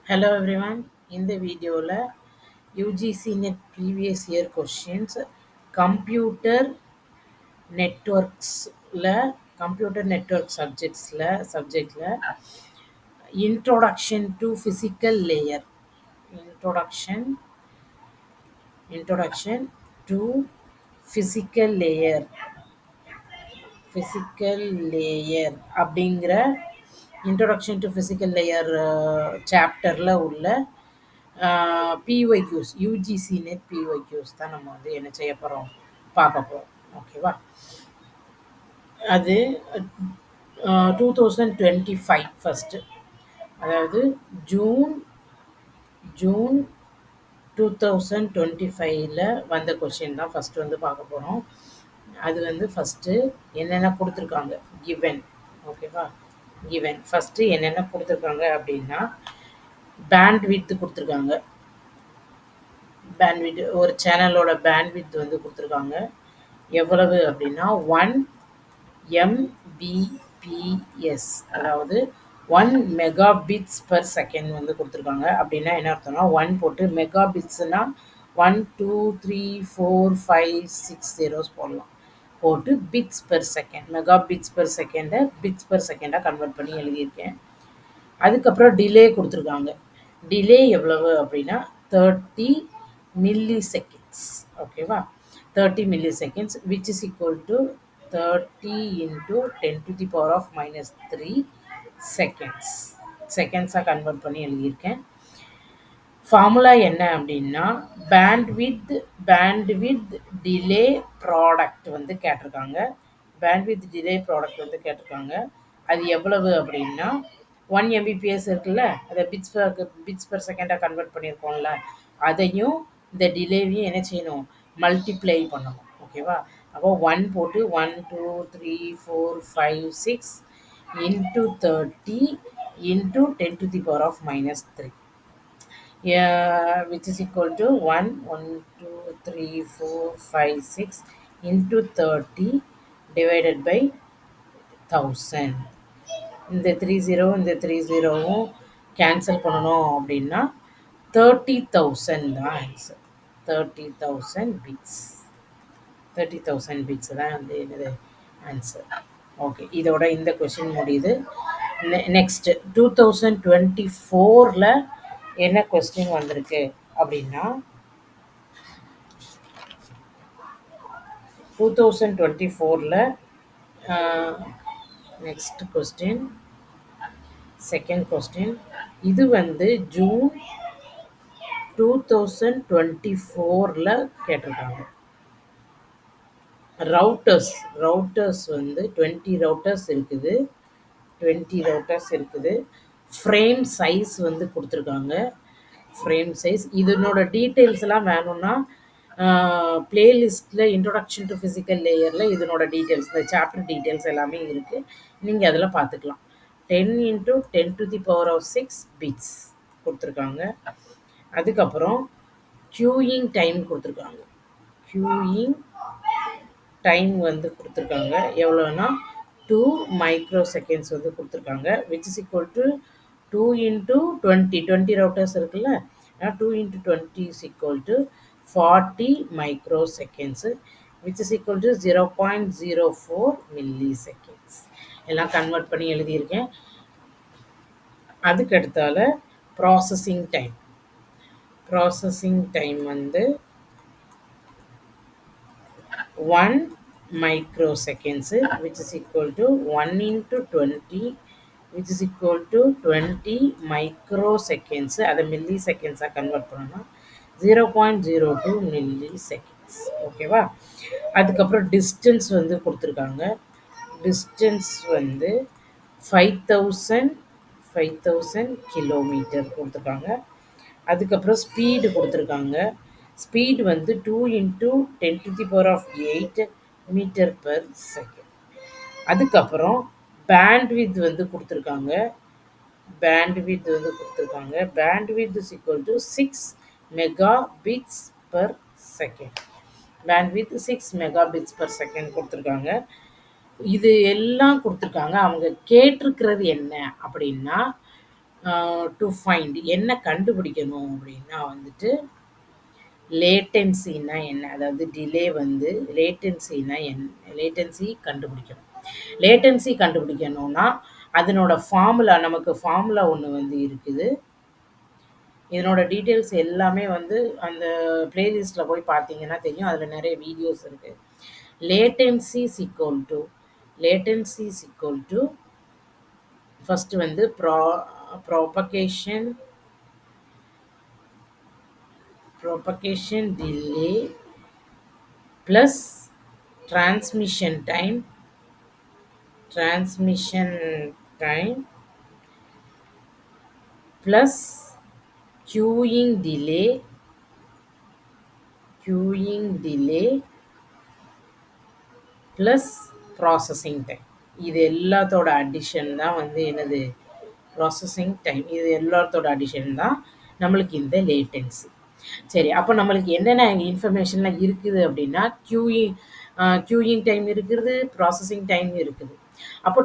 Hello everyone. In the video UGC net previous year questions computer networks computer network subject introduction to physical layer introduction introduction to physical layer physical layer அப்படிங்கிற introduction to physical layer சாப்டர்ல உள்ள பிஒய்க்யூஸ் UGC net பிஒய்க்யூஸ் தான் நம்ம வந்து என்ன செய்ய போகிறோம் பார்க்க போகிறோம். ஓகேவா? அது 2025 ஃபஸ்ட்டு, அதாவது ஜூன் ஜூன் 2025ல வந்த கொஷின் தான் ஃபஸ்ட்டு வந்து பார்க்க போகிறோம். அது வந்து ஃபஸ்ட்டு என்னென்ன கொடுத்துருக்காங்க கிவன். ஓகேவா? கிவன் ஃபஸ்ட்டு என்னென்ன கொடுத்துருக்காங்க அப்படின்னா பேண்ட் விட்த் கொடுத்துருக்காங்க. பேண்ட்விட் ஒரு சேனலோட பேண்ட்விட்த் வந்து கொடுத்துருக்காங்க. எவ்வளவு அப்படின்னா 1 Mbps, அதாவது 1 மெகாபிட்ஸ் பெர் செகண்ட் வந்து கொடுத்துருக்காங்க. அப்படின்னா என்ன அர்த்தம்னா 1 போட்டு மெகாபிட்ஸ்னா 1 2 3 4 5 6 zeros போடலாம். போட்டு bits per second, megabits per செகண்டை பிட்ஸ் பெர் செகண்டாக கன்வெர்ட் பண்ணி எழுதியிருக்கேன். அதுக்கப்புறம் டிலே கொடுத்துருக்காங்க. டிலே எவ்வளவு அப்படின்னா 30 milliseconds. ஓகேவா? 30 milliseconds which is equal to 30 into 10 to the power of minus 3 seconds. செகண்ட்ஸாக convert பண்ணி எழுதியிருக்கேன். ஃபார்முலா என்ன அப்படின்னா பேண்ட்வித் டிலே ப்ராடக்ட் வந்து கேட்டிருக்காங்க. பேண்ட்வித் டிலே ப்ராடக்ட் வந்து கேட்டிருக்காங்க. அது எவ்வளவு அப்படின்னா 1 Mbps இருக்குல்ல, அதை பிட்ஸ் பெர் செகண்டாக கன்வெர்ட் பண்ணியிருக்கோம்ல, அதையும் இந்த டிலேவையும் என்ன செய்யணும், மல்டிப்ளை பண்ணணும். ஓகேவா? அப்போ 1 போட்டு 1 2 3 4 5 6 into 30 into 10 to the power of minus 3, which is equal to 1 2 3 4 5 6 into 30 divided by 1000. இந்த 30 இந்த 30வும் கேன்சல் பண்ணணும் அப்படின்னா 30,000 தான் ஆன்சர். 30,000 பிட்ஸ். 30,000 பிட்ஸ் தான் வந்து என்னது ஆன்சர். ஓகே, இதோட இந்த கொஷின் முடியுது. நெக்ஸ்ட் 2024ல் என்ன கொஸ்டின் வந்திருக்கு அப்படின்னா 2024ல் நெக்ஸ்ட் கொஸ்டின், செகண்ட் கொஸ்டின். இது வந்து ஜூன் 2024ல் கேட்டிருக்காங்க. ரவுட்டர்ஸ் வந்து 20 ரவுட்டர்ஸ் இருக்குது. 20 ரவுட்டர்ஸ் இருக்குது. ஃப்ரேம் சைஸ் வந்து கொடுத்துருக்காங்க. ஃப்ரேம் சைஸ் இதனோட டீட்டெயில்ஸ் எல்லாம் வேணும்னா பிளேலிஸ்ட்டில் இன்ட்ரொடக்ஷன் டு ஃபிசிக்கல் லேயரில் இதனோட டீட்டெயில்ஸ், இந்த சாப்டர் டீட்டெயில்ஸ் எல்லாமே இருக்குது. நீங்கள் அதில் பார்த்துக்கலாம். 10 into 10 to the power of 6 bits கொடுத்துருக்காங்க. அதுக்கப்புறம் க்யூயிங் டைம் கொடுத்துருக்காங்க. க்யூயிங் டைம் வந்து கொடுத்துருக்காங்க. எவ்வளோன்னா 2 microseconds வந்து கொடுத்துருக்காங்க. which is equal to 2 into 20 routers இருக்குல்ல, 2 into 20 is equal to 40 microseconds, which is equal to 0.04 milliseconds. எல்லாம் கன்வெர்ட் பண்ணி எழுதியிருக்கேன். அதுக்கு அடுத்தால ப்ராசஸிங் டைம் வந்து 1 microseconds, which is equal to 1 into 20, which is equal to 20 microseconds. அதை milliseconds கன்வெர்ட் பண்ணணும், 0.02 milliseconds. ஓகேவா? அதுக்கப்புறம் டிஸ்டன்ஸ் வந்து கொடுத்துருக்காங்க. டிஸ்டன்ஸ் வந்து 5000 கிலோமீட்டர் கொடுத்துருக்காங்க. அதுக்கப்புறம் ஸ்பீடு கொடுத்துருக்காங்க. ஸ்பீடு வந்து 2 into 10 to the power of 8 metre per second. அதுக்கப்புறம் பேண்ட்வித் வந்து கொடுத்துருக்காங்க. Bandwidth is equal to 6 megabits per second. Bandwidth 6 megabits per second கொடுத்துருக்காங்க. இது எல்லாம் கொடுத்துருக்காங்க. அவங்க கேட்டிருக்கிறது என்ன அப்படின்னா டு ஃபைண்ட் என்ன கண்டுபிடிக்கணும் அப்படின்னா வந்துட்டு லேட்டன்சின்னா என்ன? அதாவது டிலே வந்து லேட்டன்சின்னா லேட்டன்சி கண்டுபிடிக்கணும். லேட்டன்சி கண்டுபிடிக்கணும்னா, அதனோட ஃபார்முலா நமக்கு ஃபார்முலா ஒண்ணு வந்து இருக்குது. இதனோட டீட்டெயில்ஸ் எல்லாமே வந்து அந்த பிளேலிஸ்ட்ல போய் பார்த்தீங்கன்னா தெரியும். அதில நெறைய வீடியோஸ் இருக்கு. Latency is equal to latency is equal to first வந்து propagation delay plus transmission time transmission time plus queuing delay plus processing time. இது எல்லாத்தோட அடிஷன் தான் வந்து என்னது ப்ராசஸிங் டைம். இது எல்லாத்தோட அடிஷன் தான் நம்மளுக்கு இந்த லேட்டன்சி. சரி, அப்போ நம்மளுக்கு என்னென்ன இன்ஃபர்மேஷன்லாம் இருக்குது அப்படின்னா கியூயிங் டைம் இருக்குது, ப்ராசஸிங் டைம் இருக்குது. அப்போ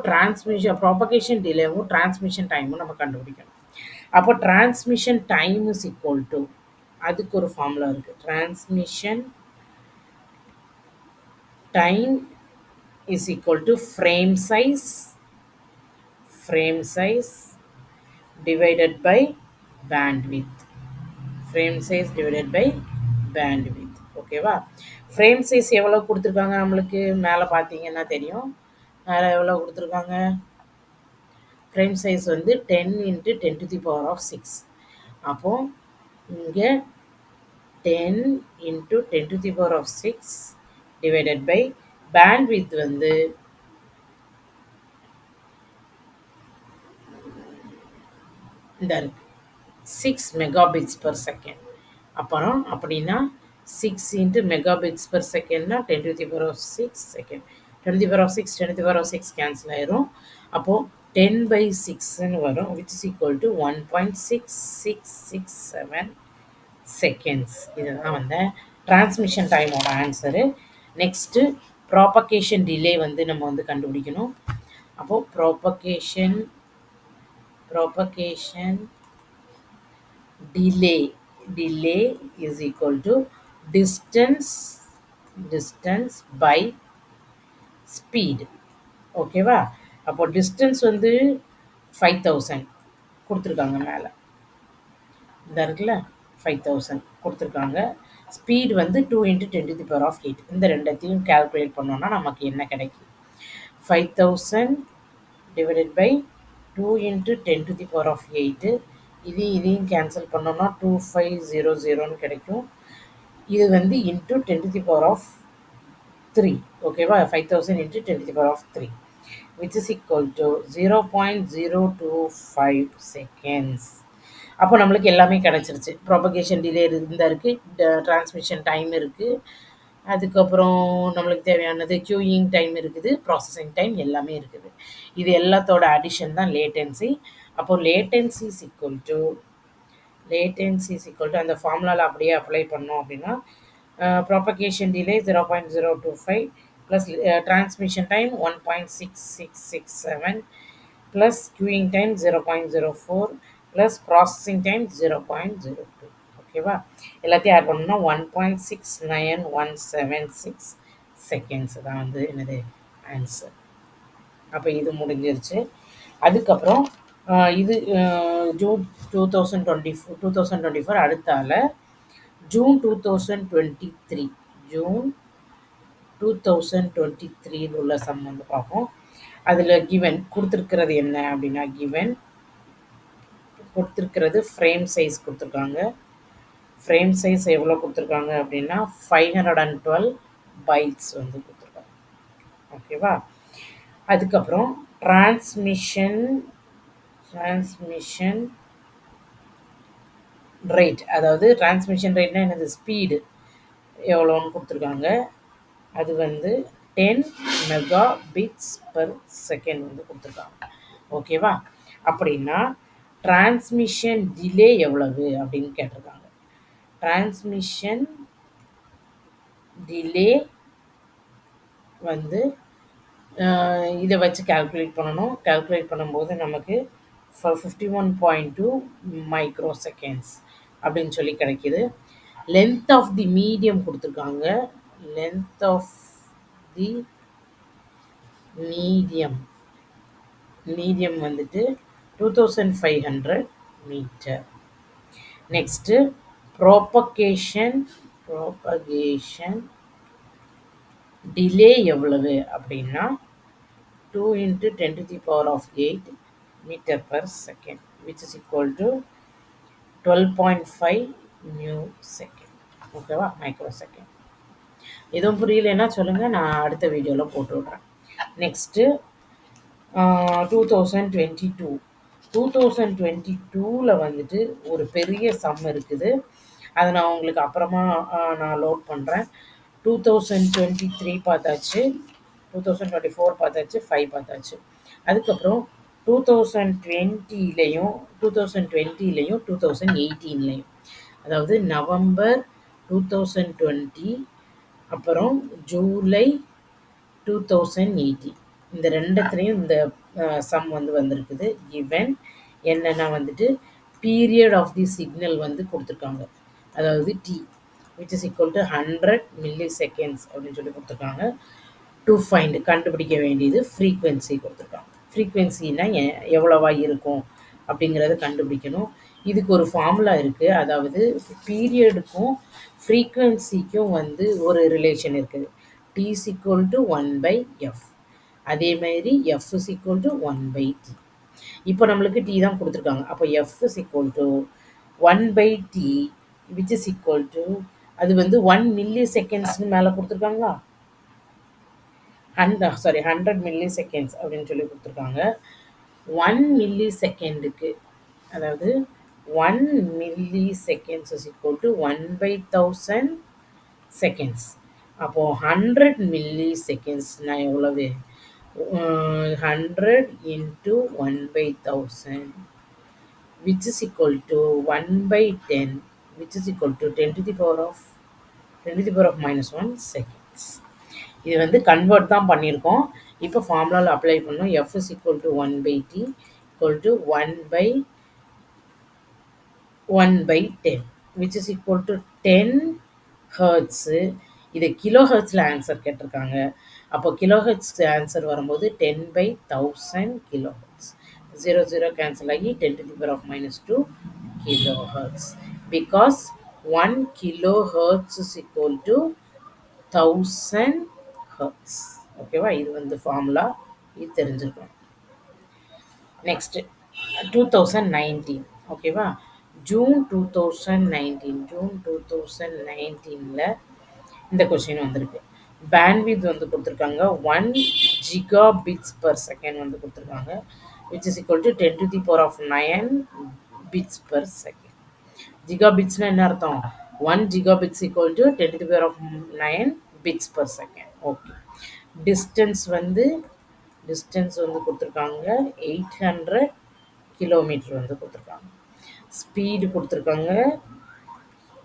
ப்ராபகேஷன் டிலேவும் டிரான்ஸ்மிஷன் டைமும் நம்ம கண்டுபிடிக்கணும். அப்போ transmission time is equal to அதுக்கு ஒரு ஃபார்முலா இருக்கு. Transmission time is equal to frame size divided by bandwidth. Frame size divided by bandwidth. ஓகேவா? ஃப்ரேம் சைஸ் எவ்வளோ கொடுத்துருக்காங்க நம்மளுக்கு மேலே பார்த்தீங்கன்னா தெரியும். மேலே எவ்வளோ கொடுத்துருக்காங்க? ஃப்ரேம் சைஸ் வந்து 10 × 10⁶. அப்போ இங்கே 10 × 10⁶ divided by bandwidth வந்து இந்த இருக்கு 6 megabits per second. அப்புறம் அப்படின்னா 6 × megabits per secondனா 10⁶ செகண்ட். 10⁶ கேன்சல் ஆயிரும். அப்போ 10/6ன்னு வரும், which is equal to 1.6667 seconds. இதுதான் வந்து டிரான்ஸ்மிஷன் டைமோட ஆன்சரு. நெக்ஸ்ட்டு ப்ராபகேஷன் டிலே வந்து நம்ம வந்து கண்டுபிடிக்கணும். அப்போ propagation delay is equal to distance by speed. ஓகேவா? அப்போ டிஸ்டன்ஸ் வந்து 5000 கொடுத்துருக்காங்க மேலே. இந்த இருக்குல்ல 5000 கொடுத்துருக்காங்க. ஸ்பீட் வந்து 2 × 10⁸. இந்த ரெண்டத்தையும் கால்குலேட் பண்ணோம்னா நமக்கு என்ன கிடைக்கும்? 5000 divided by 2 × 10⁸. இதையும் கேன்சல் பண்ணோம்னா 2500ன்னு கிடைக்கும். இது வந்து இன்ட்டு 10⁻3. ஓகேவா? 5000 × 10⁻3 which is equal to 0.025 seconds. அப்போ நம்மளுக்கு எல்லாமே கிடச்சிருச்சு. ப்ராபகேஷன் டிலே இருக்கு, டிரான்ஸ்மிஷன் டைம் இருக்குது, அதுக்கப்புறம் நம்மளுக்கு தேவையானது கியூயிங் டைம் இருக்குது, ப்ராசஸிங் டைம் எல்லாமே இருக்குது. இது எல்லாத்தோட அடிஷன் தான் லேட்டன்சி. அப்போ லேட்டன்சி இஸ் ஈக்குவல் டு அந்த ஃபார்முலாவில் அப்படியே அப்ளை பண்ணோம் அப்படின்னா propagation delay 0.025 plus transmission time 1.6667 plus queuing time 0.04 plus processing time 0.02. ஓகேவா? எல்லாத்தையும் ஆட் பண்ணோம்னா 1.69176 செகண்ட்ஸ் தான் வந்து என்னது ஆன்சர். அப்போ இது முடிஞ்சிருச்சு. அதுக்கப்புறம் இது ஜூன் 2024 அடுத்தால ஜூன் 2023 உள்ள சம் வந்து பார்ப்போம். அதில் கிவன் கொடுத்துருக்கிறது என்ன அப்படின்னா, கொடுத்துருக்கிறது ஃப்ரேம் சைஸ் கொடுத்துருக்காங்க. ஃப்ரேம் சைஸ் எவ்வளோ கொடுத்துருக்காங்க அப்படின்னா 512 பைட்ஸ் வந்து கொடுத்துருக்காங்க. ஓகேவா? அதுக்கப்புறம் டிரான்ஸ்மிஷன் ரேட், அதாவது டிரான்ஸ்மிஷன் ரேட்னா என்னது, ஸ்பீடு எவ்வளோன்னு கொடுத்துருக்காங்க. அது வந்து 10 Mbps வந்து கொடுத்துருக்காங்க. ஓகேவா? அப்படின்னா டிரான்ஸ்மிஷன் டிலே எவ்வளவு அப்படின்னு கேட்டிருக்காங்க. டிரான்ஸ்மிஷன் டிலே வந்து இதை வச்சு கால்குலேட் பண்ணணும். கால்குலேட் பண்ணும்போது நமக்கு for 51.2 மைக்ரோசெகண்ட்ஸ் அப்படின்னு சொல்லி கிடைக்குது. லென்த் ஆஃப் தி மீடியம் கொடுத்துருக்காங்க. Length of the medium medium வந்துட்டு 2500 மீட்டர். நெக்ஸ்ட்டு ப்ரோபகேஷன் டிலே எவ்வளவு அப்படின்னா 2 × 10⁸ metre per second which is equal to 12.5 new second. ஓகேவா, மைக்ரோ செகண்ட். எதுவும் புரியலைன்னா சொல்லுங்கள், நான் அடுத்த வீடியோவில் போட்டு விட்றேன். நெக்ஸ்ட்டு 2022 2022ல் வந்துட்டு ஒரு பெரிய சம் இருக்குது. அதை நான் உங்களுக்கு அப்புறமா நான் லோட் பண்ணுறேன். 2023 பார்த்தாச்சு, 2024 பார்த்தாச்சு, 5 பார்த்தாச்சு. அதுக்கப்புறம் 2020லையும் 2018லையும் அதாவது நவம்பர் 2020 அப்புறம் ஜூலை 2018 இந்த ரெண்டுத்துலேயும் இந்த சம் வந்திருக்குது. ஈவன் என்னென்னா வந்துட்டு பீரியட் ஆஃப் தி சிக்னல் கொடுத்துருக்காங்க. அதாவது T which is equal to 100 milliseconds அப்படின்னு சொல்லி கொடுத்துருக்காங்க. டு ஃபைண்ட் கண்டுபிடிக்க வேண்டியது ஃப்ரீக்வன்சி கொடுத்துருக்காங்க. ஃப்ரீக்வன்சின்னா எவ்வளவா இருக்கும் அப்படிங்கிறத கண்டுபிடிக்கணும். இதுக்கு ஒரு ஃபார்முலா இருக்குது. அதாவது பீரியடுக்கும் ஃப்ரீக்வன்சிக்கும் ஒரு ரிலேஷன் இருக்குது. T is equal to 1/f. அதே மாதிரி F is equal to 1/t. இப்போ நம்மளுக்கு டி தான் கொடுத்துருக்காங்க. அப்போ F is equal to 1/t which is equal to அது 1 milliseconds மேலே கொடுத்துருக்காங்களா, 100 milliseconds அப்படின்னு சொல்லி கொடுத்துருக்காங்க. 1 millisecondsக்கு அதாவது 1 milliseconds is equal to 1/1000 seconds. அப்போது 100 millisecondsனா எவ்வளவு? 100 into 1/1000 which is equal to 1/10 which is equal to 10 to the power of -1 seconds. இது கன்வெர்ட் தான் பண்ணியிருக்கோம். இப்போ ஃபார்முலாவில் அப்ளை பண்ணோம். F is equal to 1/t equal to 1/10 which is equal to 10 hertz. இது kilo ஹெர்ட்ஸில் ஆன்சர் கேட்டிருக்காங்க. அப்போ கிலோ ஹெர்ட்ஸ் ஆன்சர் வரும்போது 10/1000 கிலோ ஹெர்ட்ஸ். 0 கேன்சல் ஆகி 10 to the power of -2 kilo hertz. Because 1 kilo hertz is equal to 1000 hertz. ஓகேவா, இது formula, இது தெரிஞ்சிருக்கணும். நெக்ஸ்ட்டு 2019. ஓகேவா, ஜூன் 2019ல் இந்த கொஸ்டின் வந்திருக்கு. பேண்ட்வித் கொடுத்துருக்காங்க 1 gigabits per second கொடுத்துருக்காங்க which is equal to 10 to the power of 9 bits per second. ஜிகாபிட்ஸ்னா என்ன அர்த்தம்? 1 gigabits equal to 10 to the power of 9 bits per second. Okay, distance கொடுத்துருக்காங்க 800 கிலோமீட்டர் கொடுத்துருக்காங்க. Speed கொடுத்துருக்காங்க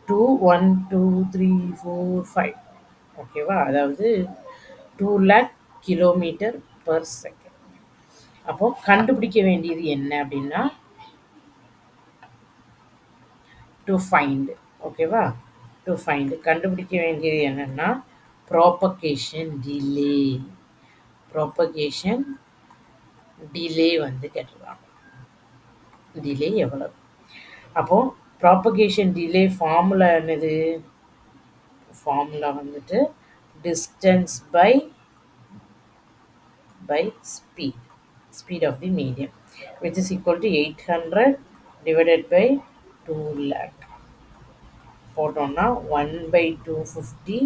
2 1 2 3 4 5. ஓகேவா, அதாவது 2 lakh கிலோமீட்டர் பர் செகண்ட். அப்போது கண்டுபிடிக்க வேண்டியது என்ன அப்படின்னா டு ஃபைண்ட். ஓகேவா, டு ஃபைண்ட் கண்டுபிடிக்க வேண்டியது என்னென்னா ப்ராபகேஷன் டிலே கேட்டிருக்காங்க. டிலே எவ்வளவு? அப்போது ப்ராபகேஷன் டிலே ஃபார்முலா என்னது? Formula distance by speed of the medium which is equal to 800 divided by 2 lakh. போட்டோம்னா 1/250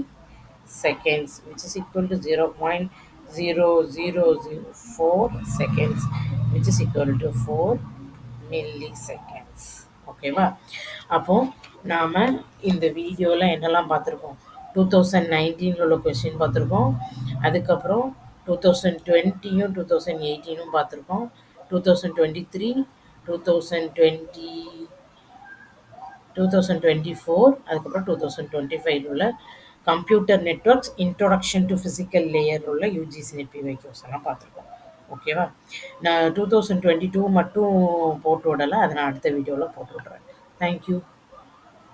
seconds which is equal to 0.0004 seconds which is equal to 4 milliseconds. ஓகேவா, அப்போது நாம் இந்த வீடியோவில் என்னெல்லாம் பார்த்துருக்கோம்? 2019 உள்ள கொஸ்டின் பார்த்துருக்கோம். அதுக்கப்புறம் 2020யும் 2018ம் பார்த்துருக்கோம். 2023 2024 அதுக்கப்புறம் 2025 உள்ள computer networks introduction to physical layer உள்ள யூஜிசி நெட் பிவைக்யூஸ் எல்லாம் பார்த்துருக்கோம். ஓகேவா? நான் 2022 மட்டும் போட்டு விடல. அத நான் அடுத்த வீடியோல போட்டு விடுறேன். Thank you.